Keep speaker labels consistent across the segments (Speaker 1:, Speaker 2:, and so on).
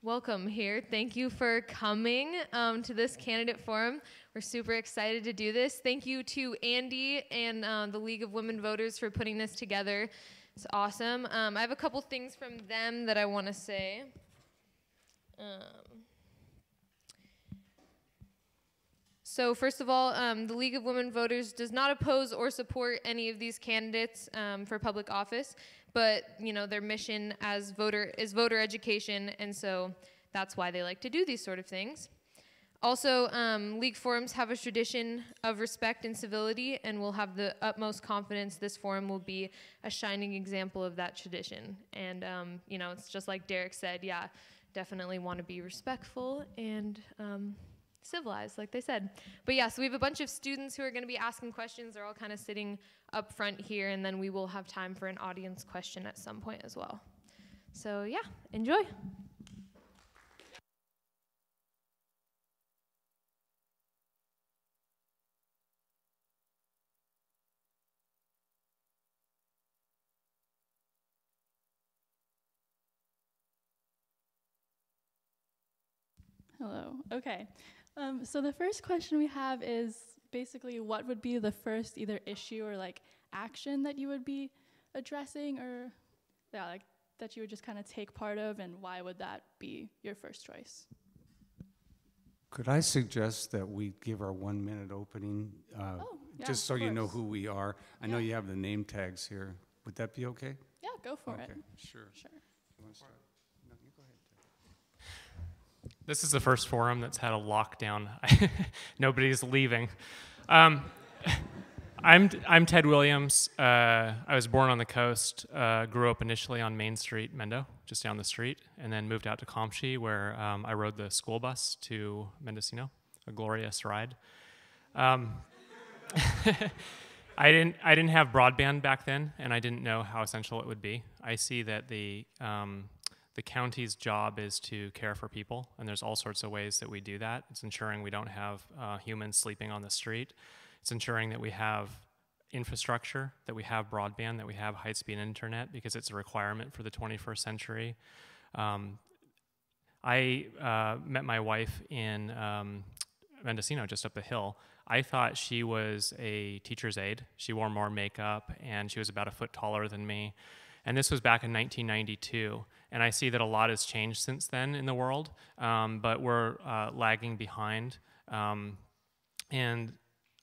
Speaker 1: welcome here. Thank you for coming to this candidate forum. We're super excited to do this. Thank you to Andy and the League of Women Voters for putting this together. It's awesome. I have a couple things from them that I want to say. So first of all, the League of Women Voters does not oppose or support any of these candidates for public office, but their mission as is voter education, and so that's why they like to do these sort of things. Also, League forums have a tradition of respect and civility, and we'll have the utmost confidence this forum will be a shining example of that tradition. And it's just like Derek said, yeah, definitely want to be respectful and civilized, like they said. But yeah, so we have a bunch of students who are going to be asking questions. They're all kind of sitting up front here, and then we will have time for an audience question at some point as well. So yeah, enjoy.
Speaker 2: Hello. Okay. So the first question we have is basically what would be the first either issue or like action that you would be addressing, or that you would just kind of take part of, and why would that be your first choice?
Speaker 3: Could I suggest that we give our 1 minute opening, just so you know who we are? I know you have the name tags here. Would that be okay?
Speaker 2: Yeah, go for it.
Speaker 3: Okay, sure. You want to start? No, you go ahead.
Speaker 4: This is the first forum that's had a lockdown. Nobody's leaving. I'm Ted Williams. I was born on the coast, grew up initially on Main Street, Mendo, just down the street, and then moved out to Comshe, where I rode the school bus to Mendocino, a glorious ride. I didn't have broadband back then, and I didn't know how essential it would be. I see that the county's job is to care for people, and there's all sorts of ways that we do that. It's ensuring we don't have humans sleeping on the street. It's ensuring that we have infrastructure, that we have broadband, that we have high-speed internet, because it's a requirement for the 21st century. I met my wife in Mendocino, just up the hill. I thought she was a teacher's aide. She wore more makeup, and she was about a foot taller than me. And this was back in 1992. And I see that a lot has changed since then in the world, but we're lagging behind. And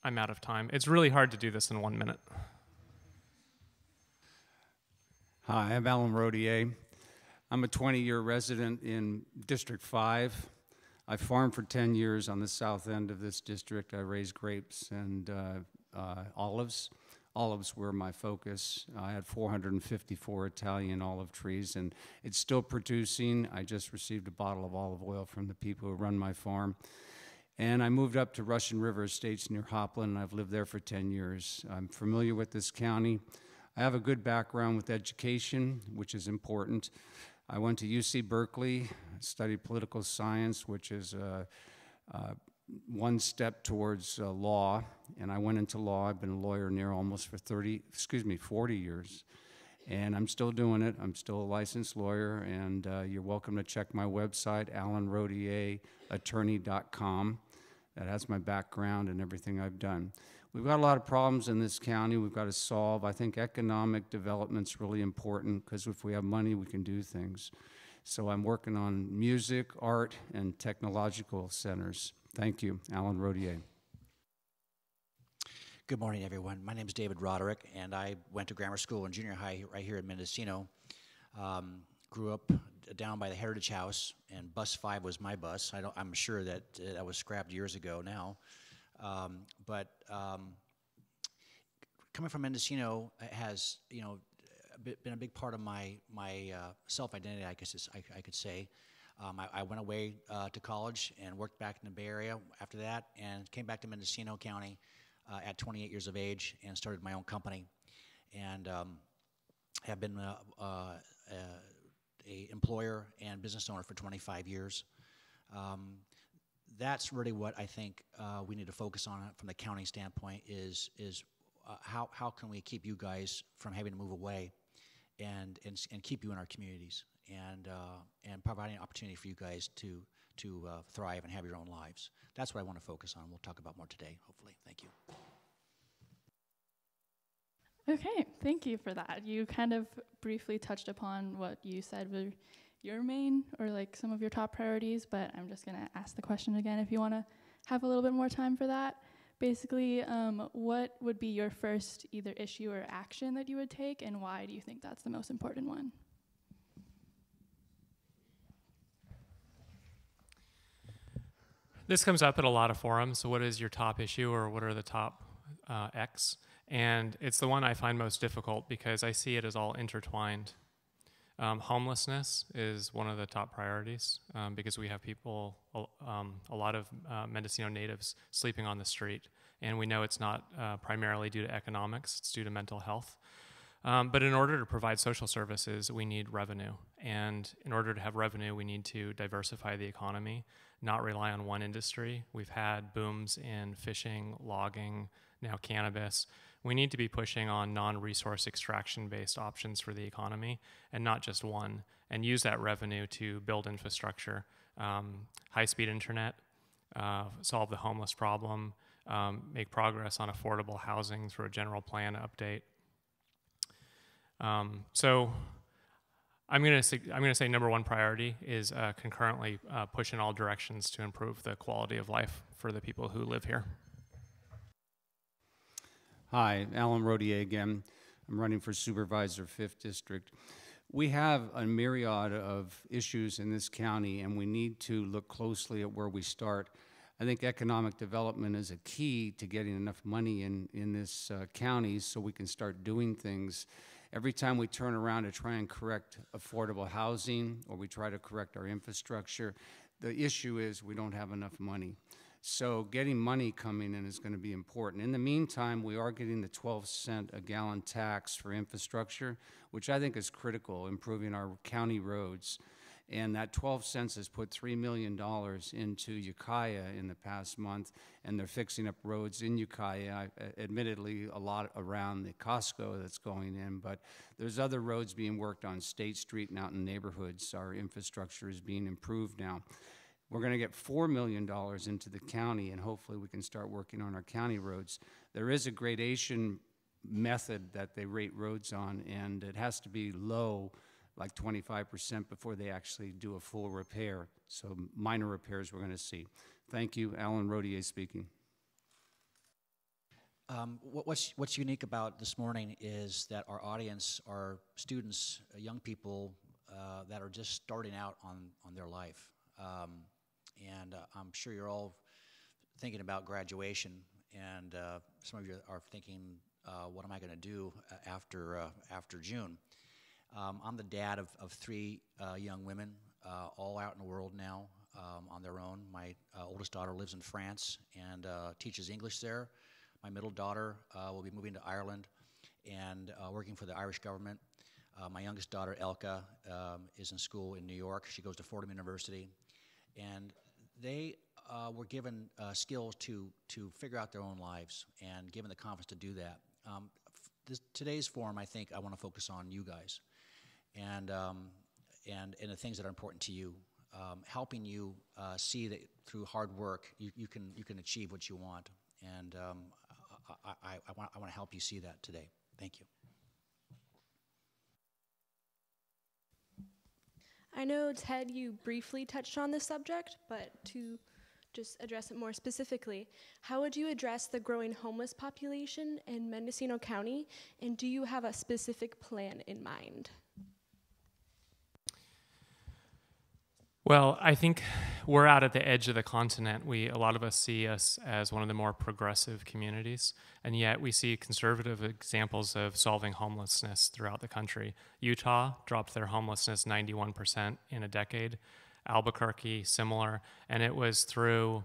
Speaker 4: I'm out of time. It's really hard to do this in 1 minute.
Speaker 3: Hi, I'm Alan Rodier. I'm a 20-year resident in District 5. I farmed for 10 years on the south end of this district. I raised grapes and olives. Olives were my focus. I had 454 Italian olive trees, and it's still producing. I just received a bottle of olive oil from the people who run my farm. And I moved up to Russian River Estates near Hopland, and I've lived there for 10 years. I'm familiar with this county. I have a good background with education, which is important. I went to UC Berkeley, studied political science, which is one step towards law, and I went into law. I've been a lawyer near almost for 40 years, and I'm still doing it. I'm still a licensed lawyer, and you're welcome to check my website, alanrodierattorney.com. That has my background and everything I've done. We've got a lot of problems in this county we've got to solve. I think economic development's really important, because if we have money, we can do things. So I'm working on music, art, and technological centers. Thank you. Alan Rodier.
Speaker 5: Good morning, everyone. My name is David Roderick, and I went to grammar school and junior high right here in Mendocino. Grew up down by the Heritage House, and Bus 5 was my bus. I'm sure that that was scrapped years ago now. Coming from Mendocino has, been a big part of my self-identity, I guess I could say. I went away to college and worked back in the Bay Area after that, and came back to Mendocino County at 28 years of age and started my own company, and have been a employer and business owner for 25 years. That's really what I think we need to focus on from the county standpoint is how can we keep you guys from having to move away and keep you in our communities. and providing an opportunity for you guys to thrive and have your own lives. That's what I want to focus on. We'll talk about more today, hopefully. Thank you.
Speaker 2: Okay, thank you for that. You kind of briefly touched upon what you said were your main or like some of your top priorities, but I'm just going to ask the question again if you want to have a little bit more time for that. Basically, what would be your first either issue or action that you would take, and why do you think that's the most important one?
Speaker 4: This comes up at a lot of forums. So what is your top issue, or what are the top X? And it's the one I find most difficult because I see it as all intertwined. Homelessness is one of the top priorities because we have people, a lot of Mendocino natives sleeping on the street. And we know it's not primarily due to economics, it's due to mental health. But in order to provide social services, we need revenue. And in order to have revenue, we need to diversify the economy, not rely on one industry. We've had booms in fishing, logging, now cannabis. We need to be pushing on non-resource extraction-based options for the economy, and not just one, and use that revenue to build infrastructure, high-speed internet, solve the homeless problem, make progress on affordable housing through a general plan update. So I'm going to say number one priority is concurrently push in all directions to improve the quality of life for the people who live here.
Speaker 3: Hi, Alan Rodier again. I'm running for Supervisor, 5th District. We have a myriad of issues in this county, and we need to look closely at where we start. I think economic development is a key to getting enough money in this county so we can start doing things. Every time we turn around to try and correct affordable housing, or we try to correct our infrastructure, the issue is we don't have enough money. So getting money coming in is going to be important. In the meantime, we are getting the 12-cent a gallon tax for infrastructure, which I think is critical, improving our county roads. And that 12 cents has put $3 million into Ukiah in the past month, and they're fixing up roads in Ukiah. Admittedly, a lot around the Costco that's going in, but there's other roads being worked on State Street and out in neighborhoods. Our infrastructure is being improved now. We're going to get $4 million into the county, and hopefully we can start working on our county roads. There is a gradation method that they rate roads on, and it has to be low, like 25%, before they actually do a full repair. So minor repairs we're going to see. Thank you. Alan Rodier speaking.
Speaker 5: What's unique about this morning is that our audience are students, young people that are just starting out on their life. And I'm sure you're all thinking about graduation, and some of you are thinking, what am I going to do after June? I'm the dad of 3 young women, all out in the world now on their own. My oldest daughter lives in France and teaches English there. My middle daughter will be moving to Ireland and working for the Irish government. My youngest daughter, Elka, is in school in New York. She goes to Fordham University. And they were given skills to figure out their own lives and given the confidence to do that. Today's forum, I think I want to focus on you guys and the things that are important to you, helping you see that through hard work you can achieve what you want. And I want to help you see that today. Thank you.
Speaker 6: I know, Ted, you briefly touched on this subject, but to just address it more specifically, how would you address the growing homeless population in Mendocino County, and do you have a specific plan in mind?
Speaker 4: Well, I think we're out at the edge of the continent. A lot of us see us as one of the more progressive communities, and yet we see conservative examples of solving homelessness throughout the country. Utah dropped their homelessness 91% in a decade. Albuquerque, similar, and it was through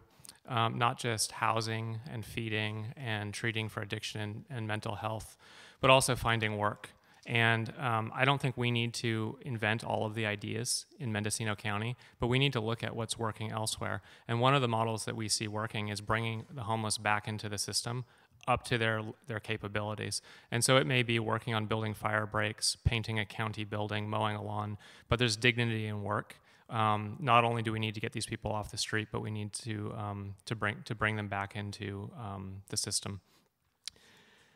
Speaker 4: not just housing and feeding and treating for addiction and mental health, but also finding work. And I don't think we need to invent all of the ideas in Mendocino County, but we need to look at what's working elsewhere. And one of the models that we see working is bringing the homeless back into the system up to their capabilities. And so it may be working on building fire breaks, painting a county building, mowing a lawn, but there's dignity in work. Not only do we need to get these people off the street, but we need to bring them back into the system.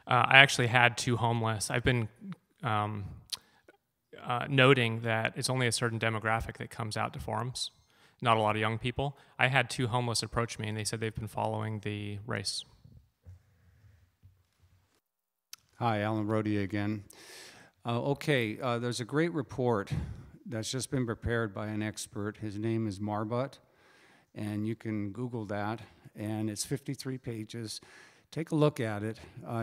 Speaker 4: I actually had 2 homeless. I've been noting that it's only a certain demographic that comes out to forums, not a lot of young people. I had 2 homeless approach me, and they said they've been following the race.
Speaker 3: Hi, Alan Rodier again. There's a great report that's just been prepared by an expert. His name is Marbut, and you can Google that, and it's 53 pages. Take a look at it.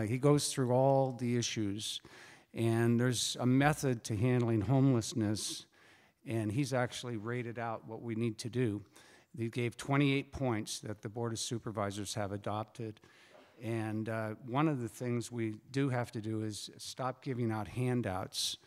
Speaker 3: He goes through all the issues, and there's a method to handling homelessness, and he's actually rated out what we need to do. He gave 28 points that the Board of Supervisors have adopted, and one of the things we do have to do is stop giving out handouts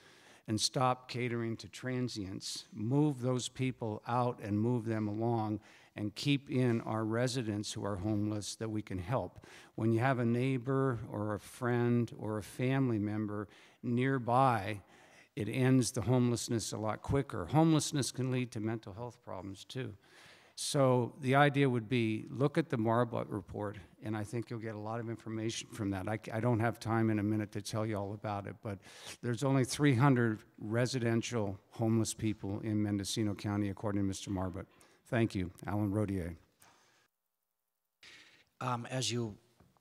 Speaker 3: and stop catering to transients. Move those people out and move them along, and keep in our residents who are homeless that we can help. When you have a neighbor or a friend or a family member nearby, it ends the homelessness a lot quicker. Homelessness can lead to mental health problems too. So the idea would be, look at the Marbut report, and I think you'll get a lot of information from that. I don't have time in a minute to tell you all about it, but there's only 300 residential homeless people in Mendocino County, according to Mr. Marbut. Thank you, Alan Rodier.
Speaker 5: As you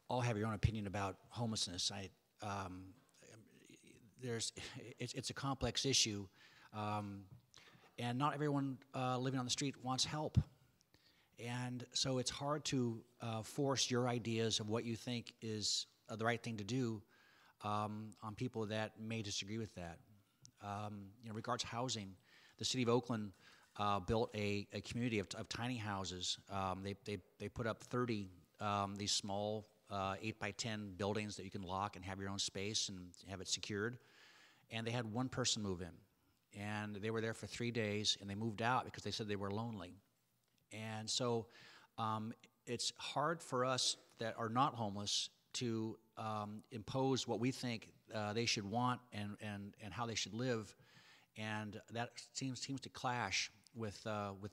Speaker 5: all have your own opinion about homelessness, it's a complex issue, and not everyone living on the street wants help. And so it's hard to force your ideas of what you think is the right thing to do on people that may disagree with that. Regards to housing, the city of Oakland built a community of tiny houses. They put up 30 these small 8x10 buildings that you can lock and have your own space and have it secured. And they had one person move in, and they were there for 3 days, and they moved out because they said they were lonely. And so it's hard for us that are not homeless to impose what we think they should want and how they should live, and that seems to clash with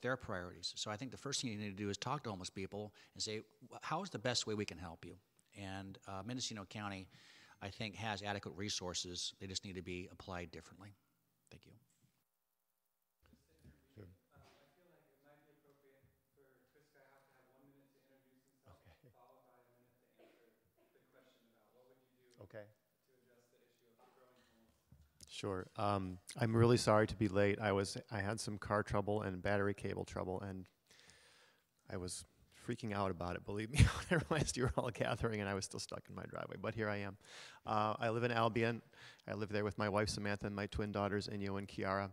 Speaker 5: their priorities. So I think the first thing you need to do is talk to homeless people and say, how is the best way we can help you? And Mendocino County, I think, has adequate resources. They just need to be applied differently. Thank you.
Speaker 3: Sure.
Speaker 7: I feel like it might be appropriate for Chris Skyhouse to have 1 minute to introduce himself, followed by a minute to answer the question about what would you do to address the issue of growing homelessness.
Speaker 8: Sure. I'm really sorry to be late. I had some car trouble and battery cable trouble, and I was freaking out about it, believe me, when I realized you were all gathering and I was still stuck in my driveway, but here I am. I live in Albion. I live there with my wife, Samantha, and my twin daughters, Inyo and Kiara.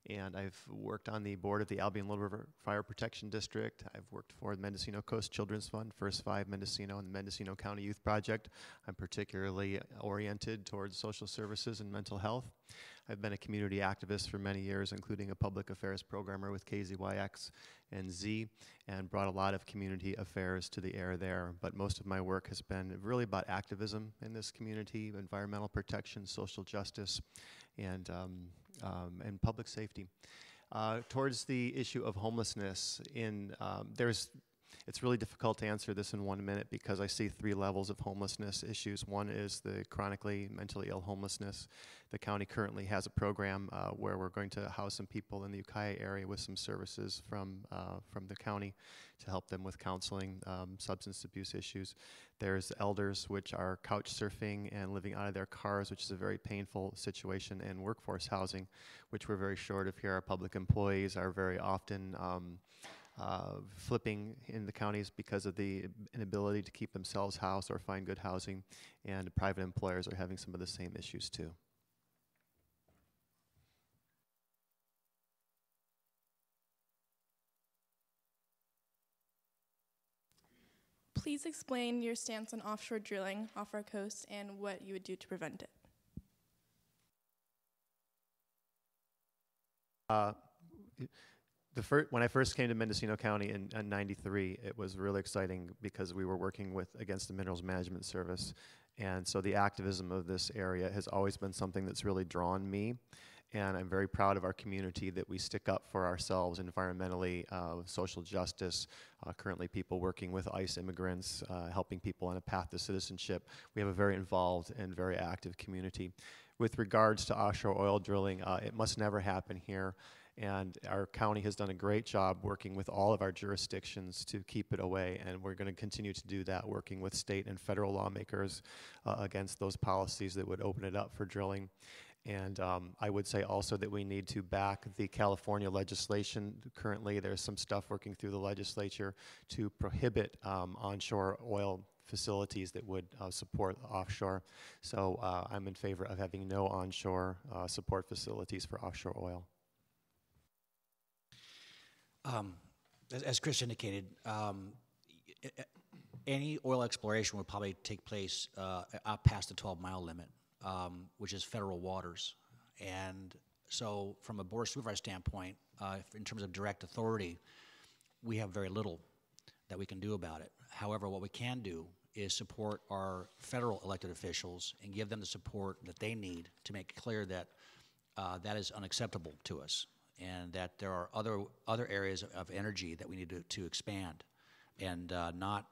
Speaker 8: And I've worked on the board of the Albion Little River Fire Protection District. I've worked for the Mendocino Coast Children's Fund, First Five Mendocino, and the Mendocino County Youth Project. I'm particularly oriented towards social services and mental health. I've been a community activist for many years, including a public affairs programmer with KZYX and Z, and brought a lot of community affairs to the air there. But most of my work has been really about activism in this community, environmental protection, social justice, and public safety. Towards the issue of homelessness, it's really difficult to answer this in 1 minute because I see 3 levels of homelessness issues. One is the chronically mentally ill homelessness. The county currently has a program where we're going to house some people in the Ukiah area with some services from the county to help them with counseling, substance abuse issues. There's elders, which are couch surfing and living out of their cars, which is a very painful situation, and workforce housing, which we're very short of here. Our public employees are very often flipping in the counties because of the inability to keep themselves housed or find good housing, and private employers are having some of the same issues too.
Speaker 9: Please explain your stance on offshore drilling off our coast and what you would do to prevent it.
Speaker 8: When I first came to Mendocino County in '93, it was really exciting because we were working against the Minerals Management Service. And so the activism of this area has always been something that's really drawn me. And I'm very proud of our community that we stick up for ourselves environmentally, social justice, currently people working with ICE immigrants, helping people on a path to citizenship. We have a very involved and very active community. With regards to offshore oil drilling, it must never happen here. And our county has done a great job working with all of our jurisdictions to keep it away, and we're going to continue to do that, working with state and federal lawmakers against those policies that would open it up for drilling. And I would say also that we need to back the California legislation. Currently, there's some stuff working through the legislature to prohibit onshore oil facilities that would support offshore. So I'm in favor of having no onshore support facilities for offshore oil.
Speaker 5: As Chris indicated, any oil exploration would probably take place out past the 12-mile limit, which is federal waters. And so from a Board of Supervisor standpoint, in terms of direct authority, we have very little that we can do about it. However, what we can do is support our federal elected officials and give them the support that they need to make it clear that that is unacceptable to us, and that there are other areas of energy that we need to expand, and not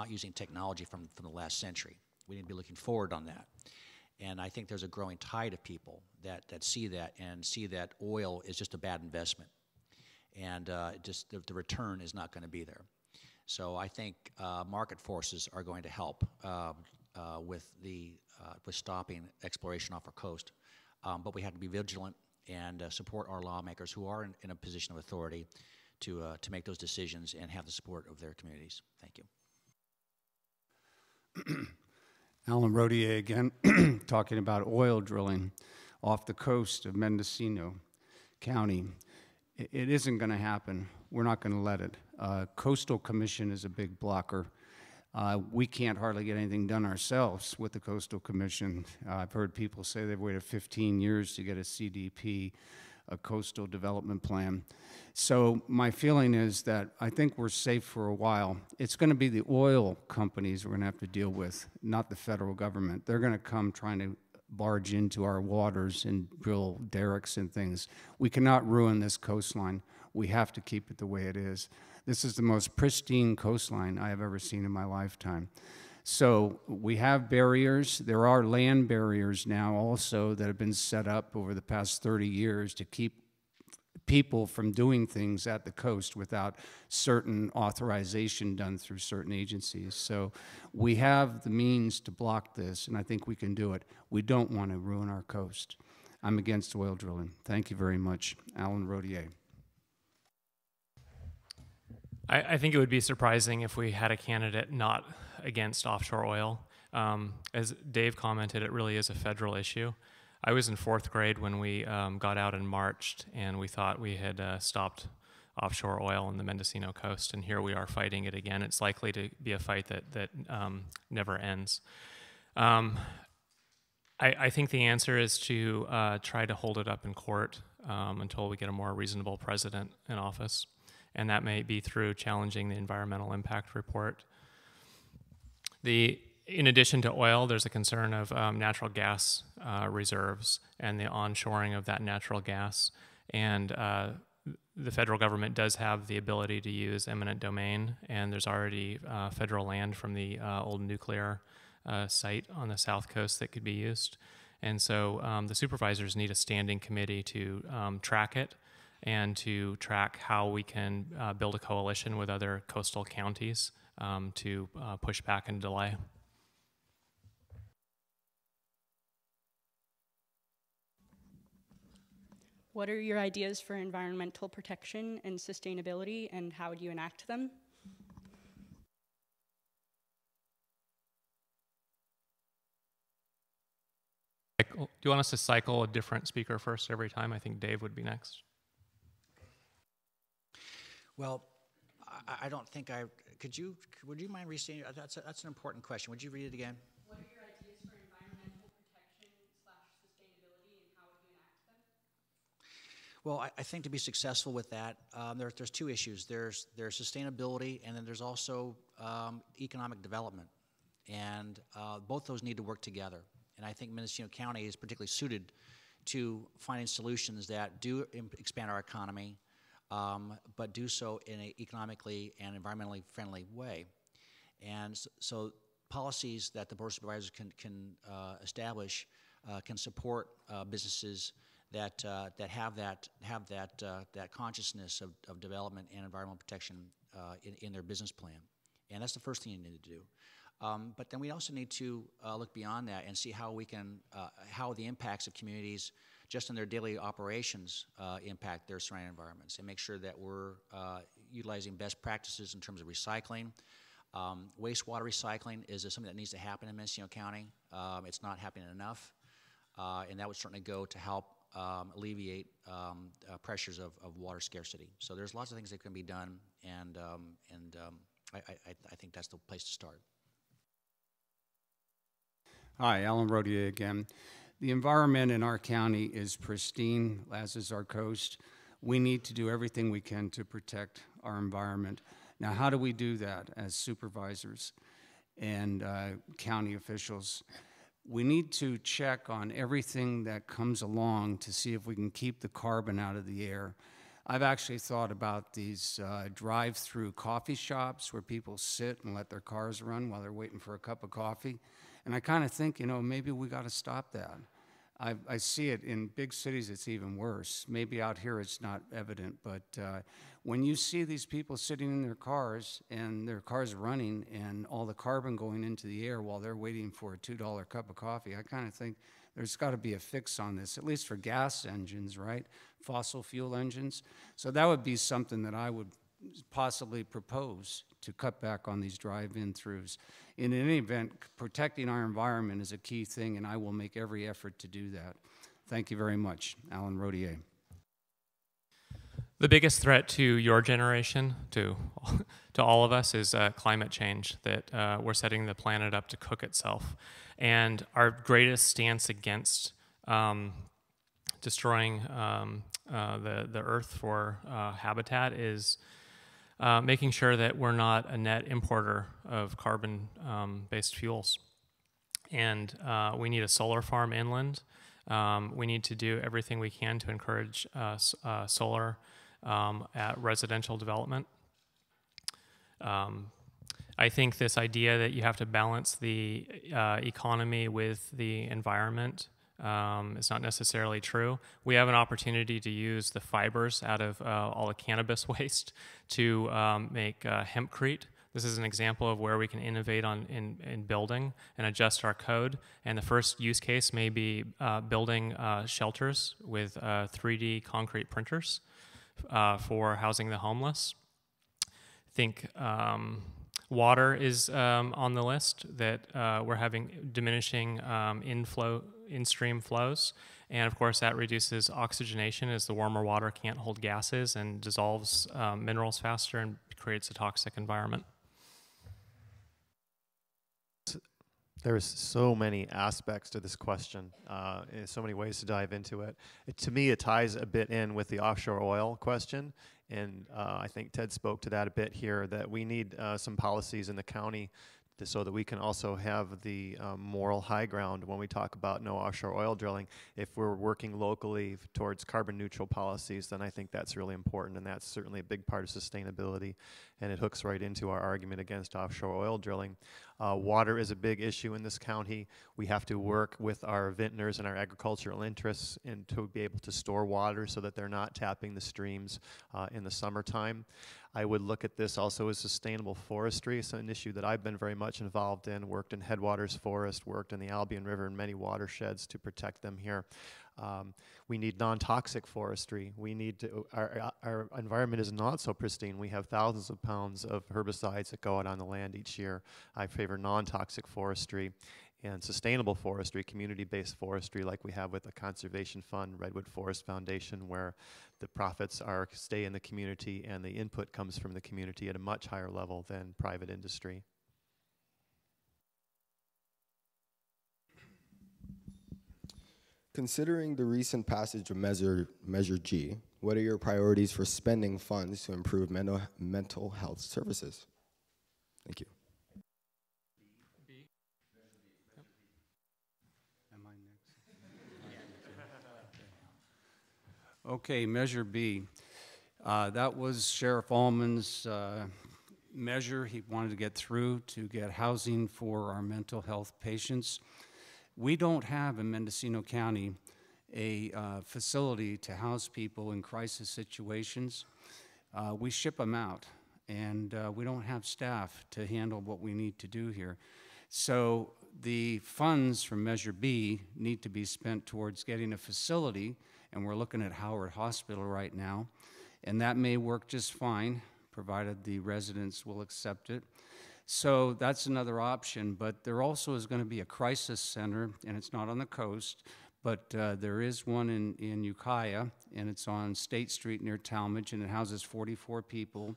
Speaker 5: using technology from the last century. We need to be looking forward on that. And I think there's a growing tide of people that see that and see that oil is just a bad investment, and just the return is not going to be there. So I think market forces are going to help with stopping exploration off our coast, but we have to be vigilant and support our lawmakers who are in a position of authority to make those decisions and have the support of their communities. Thank you.
Speaker 3: Alan Rodier again, talking about oil drilling off the coast of Mendocino County. It isn't going to happen. We're not going to let it. Coastal Commission is a big blocker. We can't hardly get anything done ourselves with the Coastal Commission. I've heard people say they've waited 15 years to get a CDP, a coastal development plan. So my feeling is that I think we're safe for a while. It's going to be the oil companies we're going to have to deal with, not the federal government. They're going to come trying to barge into our waters and drill derricks and things. We cannot ruin this coastline. We have to keep it the way it is. This is the most pristine coastline I have ever seen in my lifetime. So we have barriers. There are land barriers now also that have been set up over the past 30 years to keep people from doing things at the coast without certain authorization done through certain agencies. So we have the means to block this, and I think we can do it. We don't want to ruin our coast. I'm against oil drilling. Thank you very much. Alan Rodier.
Speaker 4: I think it would be surprising if we had a candidate not against offshore oil. As Dave commented, it really is a federal issue. I was in 4th grade when we got out and marched, and we thought we had stopped offshore oil on the Mendocino coast, and here we are fighting it again. It's likely to be a fight that never ends. I think the answer is to try to hold it up in court until we get a more reasonable president in office, and that may be through challenging the environmental impact report. In addition to oil, there's a concern of natural gas reserves and the onshoring of that natural gas. And the federal government does have the ability to use eminent domain, and there's already federal land from the old nuclear site on the south coast that could be used. And so the supervisors need a standing committee to track it and to track how we can build a coalition with other coastal counties to push back and delay.
Speaker 10: What are your ideas for environmental protection and sustainability, and how would you enact them?
Speaker 4: Do you want us to cycle a different speaker first every time? I think Dave would be next.
Speaker 5: Well, I don't think would you mind restating? That's an important question. Would you read it again?
Speaker 10: What are your ideas for environmental protection / sustainability, and how would you enact them?
Speaker 5: Well, I think to be successful with that, there's two issues. There's sustainability, and then there's also economic development. And both those need to work together. And I think Mendocino County is particularly suited to finding solutions that do expand our economy, but do so in an economically and environmentally friendly way. And so policies that the Board of Supervisors can establish can support businesses that have that consciousness of development and environmental protection in their business plan. And that's the first thing you need to do. But then we also need to look beyond that and see how we can, how the impacts of communities just in their daily operations impact their surrounding environments, and make sure that we're utilizing best practices in terms of recycling. Wastewater recycling is something that needs to happen in Mendocino County. It's not happening enough, and that would certainly go to help alleviate pressures of water scarcity. So there's lots of things that can be done, and I think that's the place to start.
Speaker 3: Hi, Alan Rodier again. The environment in our county is pristine, as is our coast. We need to do everything we can to protect our environment. Now, how do we do that as supervisors and county officials? We need to check on everything that comes along to see if we can keep the carbon out of the air. I've actually thought about these drive-through coffee shops where people sit and let their cars run while they're waiting for a cup of coffee. And I kind of think, you know, maybe we got to stop that. I see it in big cities, it's even worse. Maybe out here it's not evident, but when you see these people sitting in their cars and their cars running and all the carbon going into the air while they're waiting for a $2 cup of coffee, I kind of think there's got to be a fix on this, at least for gas engines, right? Fossil fuel engines. So that would be something that I would possibly propose to cut back on these drive-in throughs. In any event, protecting our environment is a key thing, and I will make every effort to do that. Thank you very much. Alan Rodier.
Speaker 4: The biggest threat to your generation, to all of us, is climate change, that we're setting the planet up to cook itself. And our greatest stance against destroying the earth for habitat is making sure that we're not a net importer of carbon-based fuels. And we need a solar farm inland. We need to do everything we can to encourage solar at residential development. I think this idea that you have to balance the economy with the environment is not necessarily true. We have an opportunity to use the fibers out of all the cannabis waste to make hempcrete. This is an example of where we can innovate in building and adjust our code. And the first use case may be building shelters with 3D concrete printers for housing the homeless. I think water is on the list, that we're having diminishing in-stream flows. And of course that reduces oxygenation, as the warmer water can't hold gases and dissolves minerals faster and creates a toxic environment.
Speaker 8: There's so many aspects to this question, so many ways to dive into it. To me, it ties a bit in with the offshore oil question, and I think Ted spoke to that a bit here, that we need some policies in the county so that we can also have the moral high ground when we talk about no offshore oil drilling. If we're working locally towards carbon neutral policies, then I think that's really important, and that's certainly a big part of sustainability, and it hooks right into our argument against offshore oil drilling. Water is a big issue in this county. We have to work with our vintners and our agricultural interests and to be able to store water so that they're not tapping the streams in the summertime. I would look at this also as sustainable forestry. It's an issue that I've been very much involved in, worked in Headwaters Forest, worked in the Albion River and many watersheds to protect them here. We need non-toxic forestry. We need to, our environment is not so pristine. We have thousands of pounds of herbicides that go out on the land each year. I favor non-toxic forestry and sustainable forestry, community-based forestry like we have with the Conservation Fund, Redwood Forest Foundation, where the profits stay in the community and the input comes from the community at a much higher level than private industry.
Speaker 11: Considering the recent passage of Measure G, what are your priorities for spending funds to improve mental health services? Thank you.
Speaker 3: Am I next? Okay, Measure B. That was Sheriff Allman's measure he wanted to get through to get housing for our mental health patients. We don't have in Mendocino County a facility to house people in crisis situations. We ship them out, and we don't have staff to handle what we need to do here. So the funds from Measure B need to be spent towards getting a facility, and we're looking at Howard Hospital right now, and that may work just fine, provided the residents will accept it. So that's another option, but there also is going to be a crisis center, and it's not on the coast, but there is one in Ukiah, and it's on State Street near Talmadge, and it houses 44 people.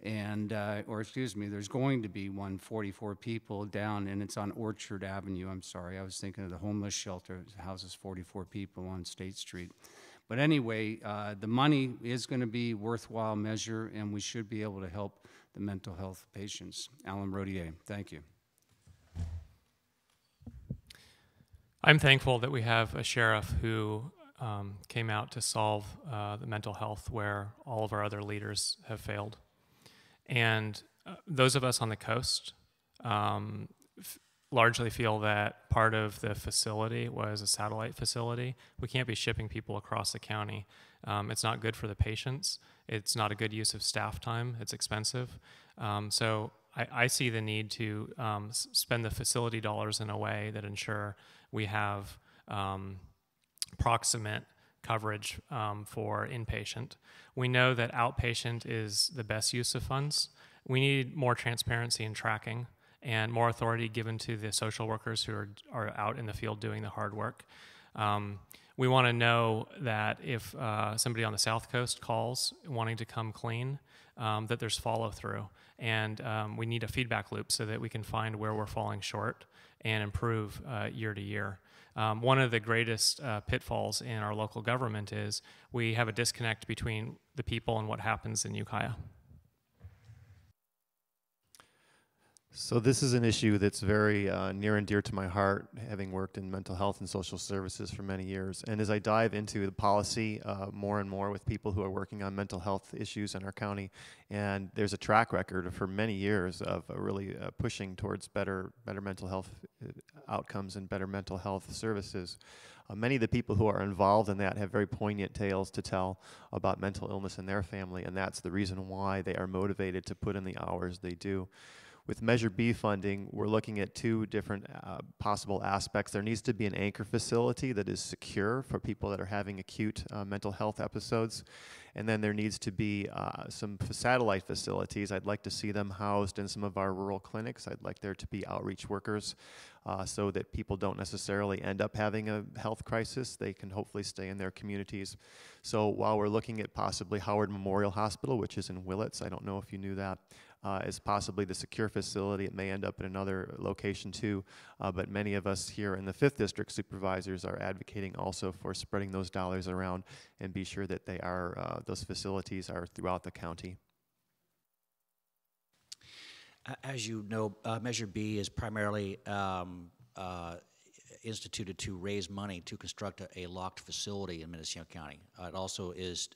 Speaker 3: And, or excuse me, there's going to be 44 people down, and it's on Orchard Avenue. I'm sorry, I was thinking of the homeless shelter. It houses 44 people on State Street. But anyway, the money is going to be a worthwhile measure, and we should be able to help the mental health patients. Alan Rodier, thank you.
Speaker 4: I'm thankful that we have a sheriff who came out to solve the mental health where all of our other leaders have failed. And those of us on the coast largely feel that part of the facility was a satellite facility. We can't be shipping people across the county. It's not good for the patients. It's not a good use of staff time. It's expensive. So I see the need to spend the facility dollars in a way that ensure we have proximate coverage for inpatient. We know that outpatient is the best use of funds. We need more transparency and tracking and more authority given to the social workers who are out in the field doing the hard work. We want to know that if somebody on the South Coast calls wanting to come clean, that there's follow through. And we need a feedback loop so that we can find where we're falling short and improve year to year. One of the greatest pitfalls in our local government is we have a disconnect between the people and what happens in Ukiah.
Speaker 8: So this is an issue that's very near and dear to my heart, having worked in mental health and social services for many years. And as I dive into the policy more and more with people who are working on mental health issues in our county, and there's a track record for many years of really pushing towards better mental health outcomes and better mental health services. Many of the people who are involved in that have very poignant tales to tell about mental illness in their family, and that's the reason why they are motivated to put in the hours they do. With Measure B funding, we're looking at two different possible aspects. There needs to be an anchor facility that is secure for people that are having acute mental health episodes. And then there needs to be some satellite facilities. I'd like to see them housed in some of our rural clinics. I'd like there to be outreach workers so that people don't necessarily end up having a health crisis. They can hopefully stay in their communities. So while we're looking at possibly Howard Memorial Hospital, which is in Willits, I don't know if you knew that, as possibly the secure facility. It may end up in another location too, but many of us here in the 5th District Supervisors are advocating also for spreading those dollars around and be sure that they are, those facilities are throughout the county.
Speaker 5: As you know, Measure B is primarily instituted to raise money to construct a locked facility in Mendocino County. It also is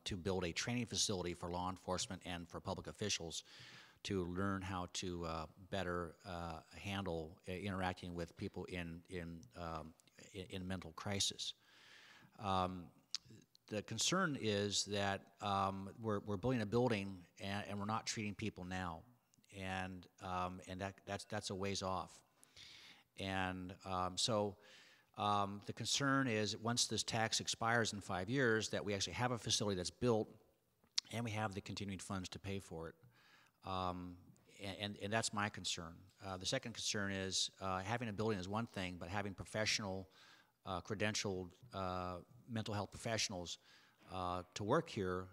Speaker 5: to build a training facility for law enforcement and for public officials to learn how to better handle interacting with people in mental crisis. The concern is that we're building a building and we're not treating people now, and that's a ways off. And so the concern is once this tax expires in 5 years that we actually have a facility that's built and we have the continuing funds to pay for it. And that's my concern. The second concern is having a building is one thing, but having professional, credentialed mental health professionals to work here,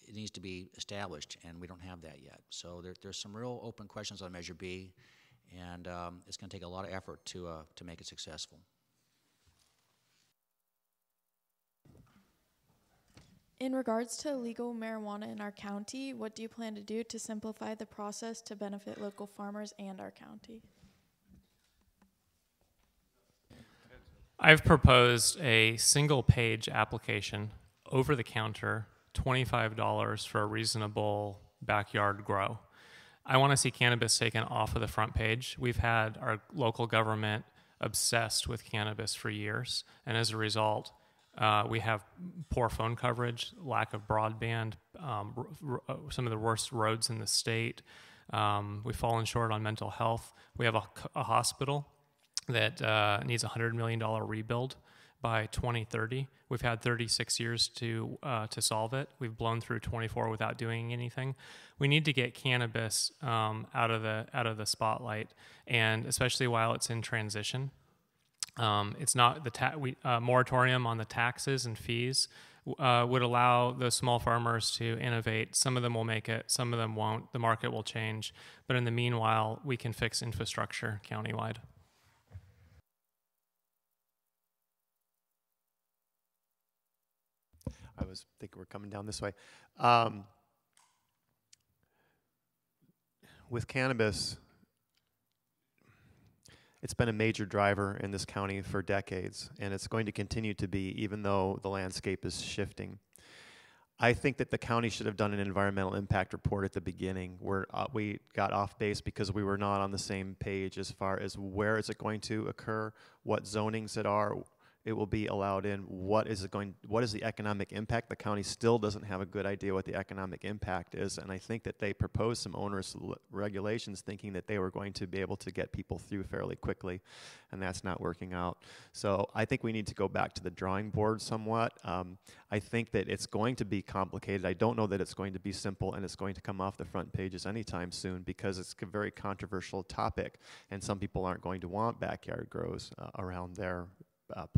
Speaker 5: it needs to be established, and we don't have that yet. So there's some real open questions on Measure B, and it's going to take a lot of effort to make it successful.
Speaker 12: In regards to legal marijuana in our county, what do you plan to do to simplify the process to benefit local farmers and our county?
Speaker 4: I've proposed a single-page application, over the counter, $25 for a reasonable backyard grow. I want to see cannabis taken off of the front page. We've had our local government obsessed with cannabis for years, and as a result, we have poor phone coverage, lack of broadband, some of the worst roads in the state. We've fallen short on mental health. We have a hospital that needs a $100 million rebuild by 2030. We've had 36 years to solve it. We've blown through 24 without doing anything. We need to get cannabis out of the spotlight, and especially while it's in transition. It's not the moratorium on the taxes and fees would allow those small farmers to innovate. Some of them will make it, some of them won't. The market will change, but in the meanwhile, we can fix infrastructure countywide.
Speaker 8: I was thinking we're coming down this way. With cannabis, it's been a major driver in this county for decades, and it's going to continue to be, even though the landscape is shifting. I think that the county should have done an environmental impact report at the beginning, where we got off base because we were not on the same page as far as where is it going to occur, what zonings it will be allowed in, what is the economic impact. The county still doesn't have a good idea what the economic impact is, and I think that they proposed some onerous regulations thinking that they were going to be able to get people through fairly quickly, and that's not working out. So I think we need to go back to the drawing board somewhat. I think that it's going to be complicated. I don't know that it's going to be simple and it's going to come off the front pages anytime soon, because it's a very controversial topic, and some people aren't going to want backyard grows around their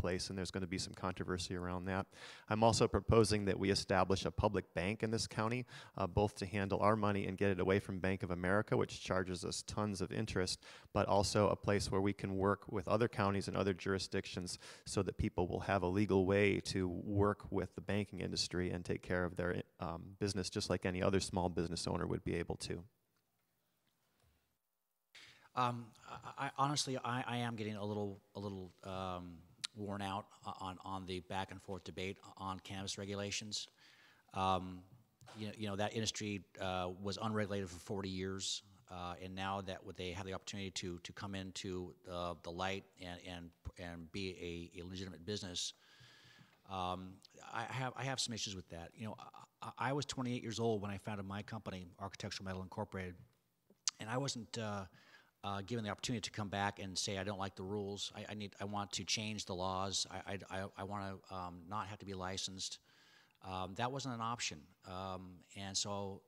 Speaker 8: place, and there's going to be some controversy around that. I'm also proposing that we establish a public bank in this county, both to handle our money and get it away from Bank of America, which charges us tons of interest, but also a place where we can work with other counties and other jurisdictions so that people will have a legal way to work with the banking industry and take care of their business just like any other small business owner would be able to.
Speaker 5: Honestly, I am getting a little worn out on the back and forth debate on cannabis regulations. You know that industry was unregulated for 40 years, and now that they have the opportunity to come into the light and be a legitimate business, I have some issues with that. You know, I was 28 years old when I founded my company, Architectural Metal Incorporated, and I wasn't given the opportunity to come back and say I don't like the rules. I want to change the laws. I want to not have to be licensed. That wasn't an option, and so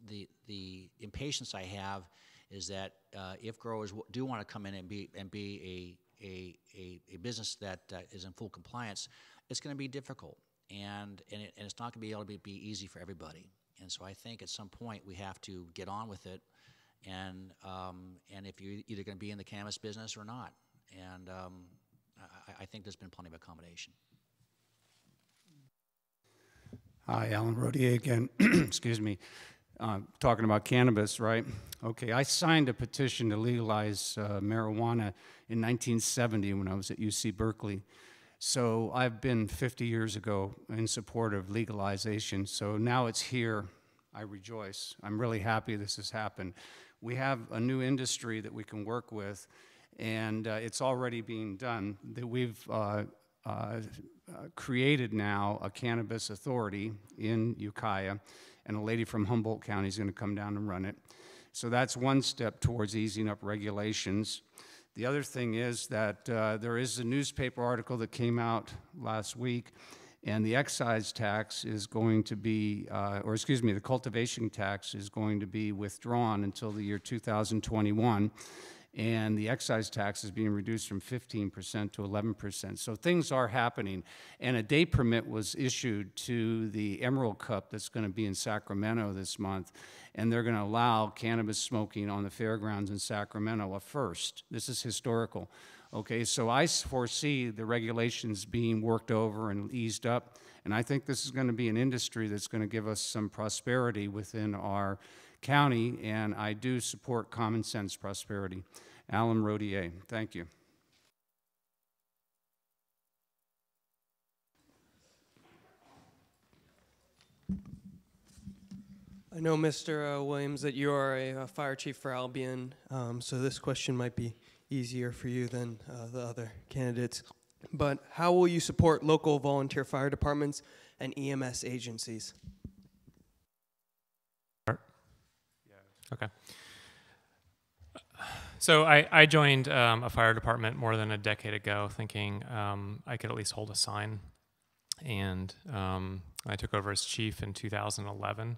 Speaker 5: the impatience I have is that if growers do want to come in and be a business that is in full compliance, it's going to be difficult, and it's not going to be able to be easy for everybody. And so I think at some point we have to get on with it. And if you're either going to be in the cannabis business or not, and I think there's been plenty of accommodation.
Speaker 3: Hi, Alan Rodier again. Excuse me. Talking about cannabis, right? Okay, I signed a petition to legalize marijuana in 1970 when I was at UC Berkeley. So I've been 50 years ago in support of legalization. So now it's here. I rejoice. I'm really happy this has happened. We have a new industry that we can work with, and it's already being done. That we've created now a cannabis authority in Ukiah, and a lady from Humboldt County is going to come down and run it. So that's one step towards easing up regulations. The other thing is that there is a newspaper article that came out last week, and the excise tax is going to be, the cultivation tax is going to be withdrawn until the year 2021. And the excise tax is being reduced from 15% to 11%. So things are happening. And a day permit was issued to the Emerald Cup that's going to be in Sacramento this month. And they're going to allow cannabis smoking on the fairgrounds in Sacramento, a first. This is historical. Okay, so I foresee the regulations being worked over and eased up, and I think this is going to be an industry that's going to give us some prosperity within our county, and I do support common sense prosperity. Alan Rodier, thank you.
Speaker 13: I know, Mr. Williams, that you are a fire chief for Albion, so this question might be easier for you than the other candidates. But how will you support local volunteer fire departments and EMS agencies?
Speaker 4: Okay. So I joined a fire department more than a decade ago, thinking I could at least hold a sign. And I took over as chief in 2011.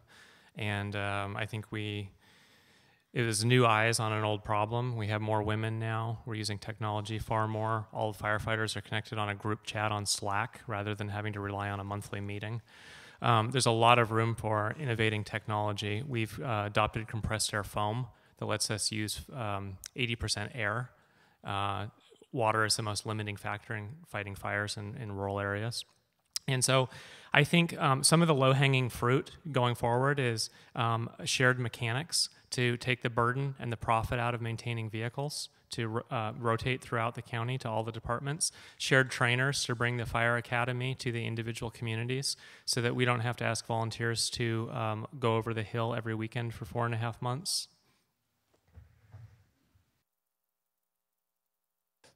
Speaker 4: And I think it was new eyes on an old problem. We have more women now. We're using technology far more. All the firefighters are connected on a group chat on Slack rather than having to rely on a monthly meeting. There's a lot of room for innovating technology. We've adopted compressed air foam that lets us use 80% air. Water is the most limiting factor in fighting fires in rural areas. And so I think some of the low-hanging fruit going forward is shared mechanics to take the burden and the profit out of maintaining vehicles, to rotate throughout the county to all the departments, shared trainers to bring the fire academy to the individual communities so that we don't have to ask volunteers to go over the hill every weekend for 4.5 months.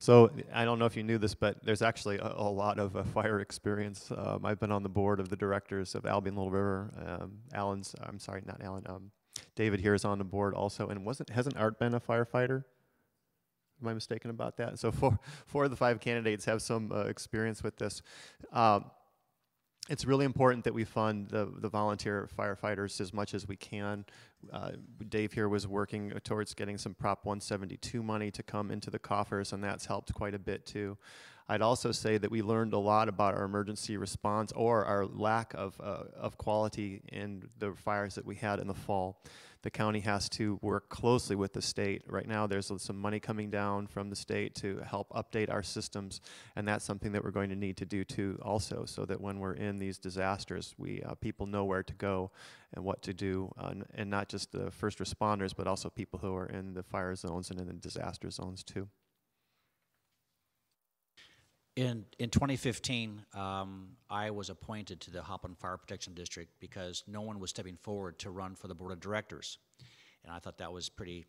Speaker 8: So I don't know if you knew this, but there's actually a lot of fire experience. I've been on the board of the directors of Albion Little River. David here is on the board also. And hasn't Art been a firefighter? Am I mistaken about that? So four of the 5 candidates have some experience with this. It's really important that we fund the volunteer firefighters as much as we can. Dave here was working towards getting some Prop 172 money to come into the coffers, and that's helped quite a bit too. I'd also say that we learned a lot about our emergency response, or our lack of quality in the fires that we had in the fall. The county has to work closely with the state. Right now there's some money coming down from the state to help update our systems, and that's something that we're going to need to do too also, so that when we're in these disasters, people know where to go and what to do, and not just the first responders, but also people who are in the fire zones and in the disaster zones too.
Speaker 5: In 2015, I was appointed to the Hopland Fire Protection District because no one was stepping forward to run for the board of directors, and I thought that was pretty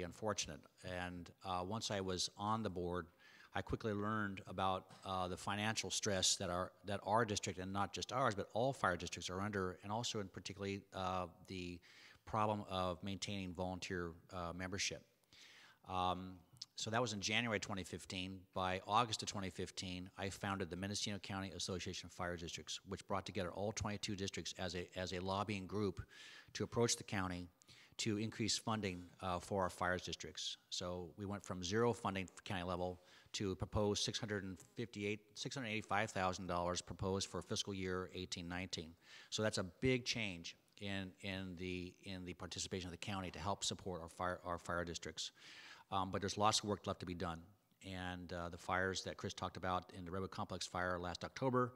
Speaker 5: unfortunate. And once I was on the board, I quickly learned about the financial stress that our district, and not just ours, but all fire districts are under, and also in particularly the problem of maintaining volunteer membership. So that was in January 2015. By August of 2015, I founded the Mendocino County Association of Fire Districts, which brought together all 22 districts as a lobbying group to approach the county to increase funding for our fire districts. So we went from 0 funding for county level to proposed $685,000 proposed for fiscal year 18-19. So that's a big change in the participation of the county to help support our fire districts. But there's lots of work left to be done. And the fires that Chris talked about in the Redwood Complex fire last October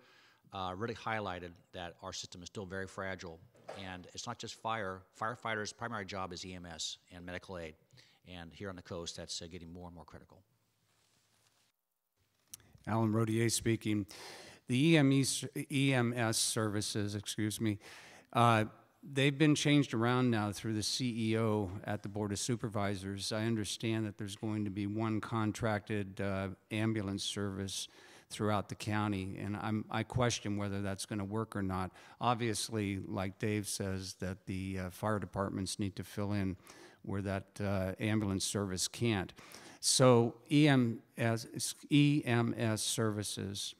Speaker 5: really highlighted that our system is still very fragile. And it's not just fire. Firefighters' primary job is EMS and medical aid. And here on the coast, that's getting more and more critical.
Speaker 3: Alan Rodier speaking. The EMS services, they've been changed around now through the CEO at the Board of Supervisors. I understand that there's going to be one contracted ambulance service throughout the county, and I question whether that's going to work or not. Obviously, like Dave says, that the fire departments need to fill in where that ambulance service can't. So EMS services